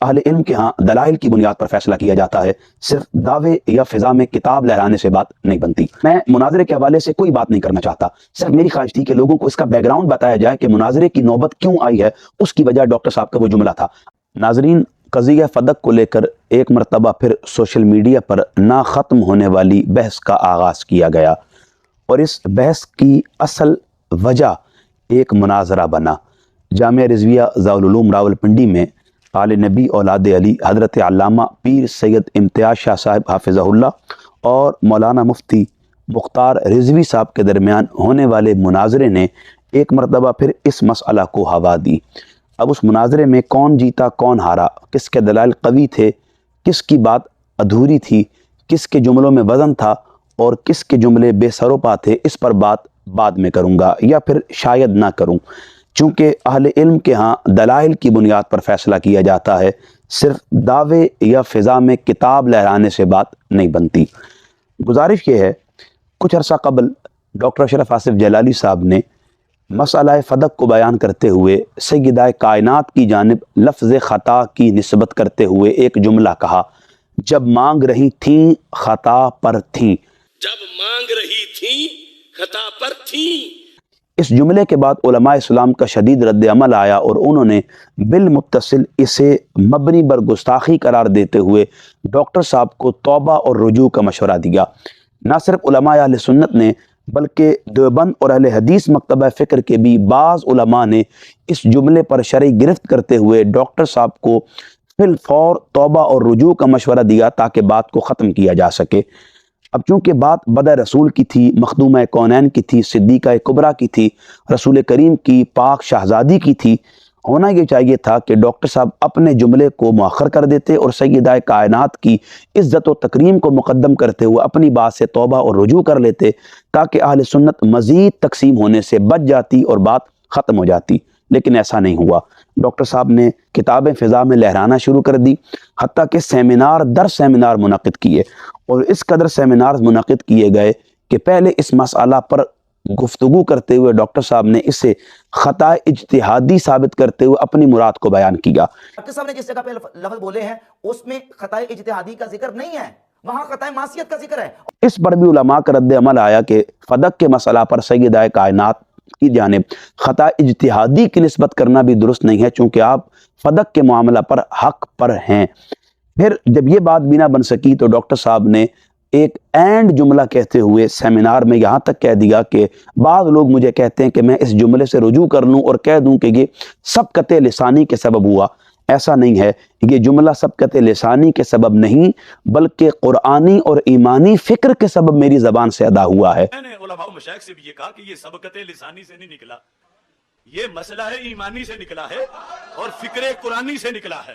اہل علم کے ہاں دلائل کی بنیاد پر فیصلہ کیا جاتا ہے، صرف دعوے یا فضا میں کتاب لہرانے سے بات نہیں بنتی۔ میں مناظرے کے حوالے سے کوئی بات نہیں کرنا چاہتا، صرف میری خواہش تھی کہ لوگوں کو اس کا بیک گراؤنڈ بتایا جائے کہ مناظرے کی نوبت کیوں آئی ہے، اس کی وجہ ڈاکٹر صاحب کا وہ جملہ تھا۔ ناظرین، قضیہ فدق کو لے کر ایک مرتبہ پھر سوشل میڈیا پر نہ ختم ہونے والی بحث کا آغاز کیا گیا، اور اس بحث کی اصل وجہ ایک مناظرہ بنا۔ جامعہ رضویہ دارالعلوم راولپنڈی میں آل نبی اولاد علی حضرت علامہ پیر سید امتیاز شاہ صاحب حافظہ اللہ اور مولانا مفتی مختار رضوی صاحب کے درمیان ہونے والے مناظرے نے ایک مرتبہ پھر اس مسئلہ کو ہوا دی۔ اب اس مناظرے میں کون جیتا کون ہارا، کس کے دلائل قوی تھے، کس کی بات ادھوری تھی، کس کے جملوں میں وزن تھا اور کس کے جملے بے سروپا تھے، اس پر بات بعد میں کروں گا یا پھر شاید نہ کروں، چونکہ اہل علم کے ہاں دلائل کی بنیاد پر فیصلہ کیا جاتا ہے، صرف دعوے یا فضا میں کتاب لہرانے سے بات نہیں بنتی۔ گزارش یہ ہے، کچھ عرصہ قبل ڈاکٹر اشرف آصف جلالی صاحب نے مسئلہ فدق کو بیان کرتے ہوئے سیدہ کائنات کی جانب لفظ خطا کی نسبت کرتے ہوئے ایک جملہ کہا، جب مانگ رہی تھیں خطا پر تھیں۔ جب مانگ رہی تھیں خطا پر تھیں۔ اس جملے کے بعد علماء اسلام کا شدید رد عمل آیا اور انہوں نے بالمتصل اسے مبنی بر گستاخی قرار دیتے ہوئے ڈاکٹر صاحب کو توبہ اور رجوع کا مشورہ دیا۔ نہ صرف علماء اہل سنت نے بلکہ دیوبند اور اہل حدیث مکتبہ فکر کے بھی بعض علماء نے اس جملے پر شرعی گرفت کرتے ہوئے ڈاکٹر صاحب کو فی الفور توبہ اور رجوع کا مشورہ دیا تاکہ بات کو ختم کیا جا سکے۔ اب چونکہ بات بدع رسول کی تھی، مخدومہ کونین کی تھی، صدیقہ کبریٰ کی تھی، رسول کریم کی پاک شہزادی کی تھی، ہونا یہ چاہیے تھا کہ ڈاکٹر صاحب اپنے جملے کو مؤخر کر دیتے اور سیدہ کائنات کی عزت و تکریم کو مقدم کرتے ہوئے اپنی بات سے توبہ اور رجوع کر لیتے، تاکہ اہل سنت مزید تقسیم ہونے سے بچ جاتی اور بات ختم ہو جاتی۔ لیکن ایسا نہیں ہوا۔ ڈاکٹر صاحب نے کتابیں فضا میں لہرانا شروع کر دی، حتیٰ کہ سیمینار در سیمینار منعقد کیے، اور اس قدر سیمینار منعقد کیے گئے کہ پہلے اس مسئلہ پر گفتگو کرتے ہوئے ڈاکٹر صاحب نے اسے خطا اجتہادی ثابت کرتے ہوئے اپنی مراد کو بیان کیا۔ ڈاکٹر صاحب نے جس جگہ پہ لفظ بولے ہیں اس میں خطا اجتہادی کا ذکر نہیں ہے، وہاں خطا معصیت کا ذکر ہے۔ اس پر بھی علماء کا رد عمل آیا کہ فدق کے مسئلہ پر سیدہ کائنات کی جانب خطا اجتہادی کی نسبت کرنا بھی درست نہیں ہے، چونکہ آپ فدق کے معاملہ پر حق پر ہیں۔ پھر جب یہ بات بھی نہ بن سکی تو ڈاکٹر صاحب نے ایک اینڈ جملہ کہتے ہوئے سیمینار میں یہاں تک کہہ دیا کہ بعض لوگ مجھے کہتے ہیں کہ میں اس جملے سے رجوع کر لوں اور کہہ دوں کہ یہ سبقت لسانی کے سبب ہوا۔ ایسا نہیں ہے، یہ جملہ سبقت لسانی کے سبب نہیں بلکہ قرآنی اور ایمانی فکر کے سبب میری زبان سے ادا ہوا ہے۔ میں نے علماء و مشائخ سے بھی یہ کہا کہ یہ سبقت لسانی سے نہیں نکلا، یہ مسئلہ ہے ایمانی سے نکلا ہے اور فکر قرآنی سے نکلا ہے۔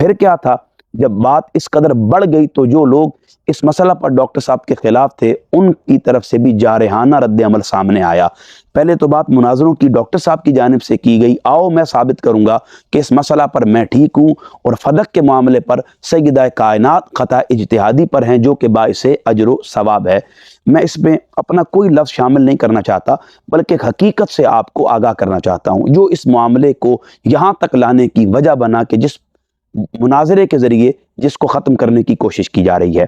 پھر کیا تھا، جب بات اس قدر بڑھ گئی تو جو لوگ اس مسئلہ پر ڈاکٹر صاحب کے خلاف تھے ان کی طرف سے بھی جارحانہ رد عمل سامنے آیا۔ پہلے تو بات مناظروں کی ڈاکٹر صاحب کی جانب سے کی گئی، آؤ میں ثابت کروں گا کہ اس مسئلہ پر میں ٹھیک ہوں اور فدق کے معاملے پر سیدہ کائنات خطا اجتہادی پر ہیں جو کہ باعث اجر و ثواب ہے۔ میں اس میں اپنا کوئی لفظ شامل نہیں کرنا چاہتا بلکہ حقیقت سے آپ کو آگاہ کرنا چاہتا ہوں جو اس معاملے کو یہاں تک لانے کی وجہ بنا کہ جس مناظرے کے ذریعے جس کو ختم کرنے کی کوشش کی جا رہی ہے۔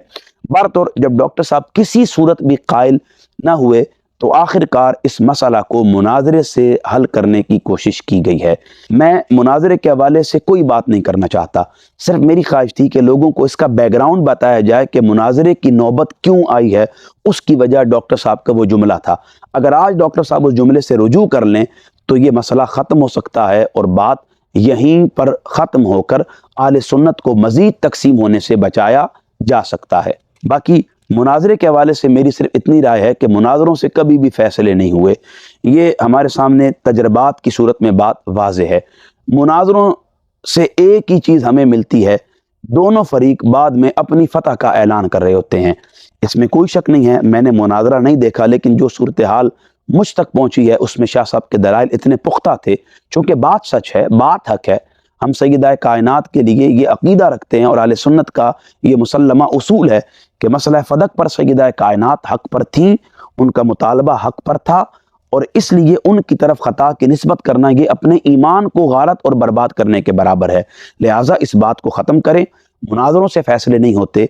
بہرطور جب ڈاکٹر صاحب کسی صورت بھی قائل نہ ہوئے تو آخر کار اس مسئلہ کو مناظرے سے حل کرنے کی کوشش کی گئی ہے۔ میں مناظرے کے حوالے سے کوئی بات نہیں کرنا چاہتا، صرف میری خواہش تھی کہ لوگوں کو اس کا بیک گراؤنڈ بتایا جائے کہ مناظرے کی نوبت کیوں آئی ہے، اس کی وجہ ڈاکٹر صاحب کا وہ جملہ تھا۔ اگر آج ڈاکٹر صاحب اس جملے سے رجوع کر لیں تو یہ مسئلہ ختم ہو سکتا ہے اور بات یہیں پر ختم ہو کر اہل سنت کو مزید تقسیم ہونے سے بچایا جا سکتا ہے۔ باقی مناظرے کے حوالے سے میری صرف اتنی رائے ہے کہ مناظروں سے کبھی بھی فیصلے نہیں ہوئے، یہ ہمارے سامنے تجربات کی صورت میں بات واضح ہے۔ مناظروں سے ایک ہی چیز ہمیں ملتی ہے، دونوں فریق بعد میں اپنی فتح کا اعلان کر رہے ہوتے ہیں، اس میں کوئی شک نہیں ہے۔ میں نے مناظرہ نہیں دیکھا لیکن جو صورتحال مجھ تک پہنچی ہے اس میں شاہ صاحب کے دلائل اتنے پختہ تھے، چونکہ بات سچ ہے، بات حق ہے۔ ہم سیدہ کائنات کے لیے یہ عقیدہ رکھتے ہیں اور اہل سنت کا یہ مسلمہ اصول ہے کہ مسئلہ فدق پر سیدہ کائنات حق پر تھیں، ان کا مطالبہ حق پر تھا اور اس لیے ان کی طرف خطا کی نسبت کرنا یہ اپنے ایمان کو غارت اور برباد کرنے کے برابر ہے۔ لہٰذا اس بات کو ختم کریں، مناظروں سے فیصلے نہیں ہوتے،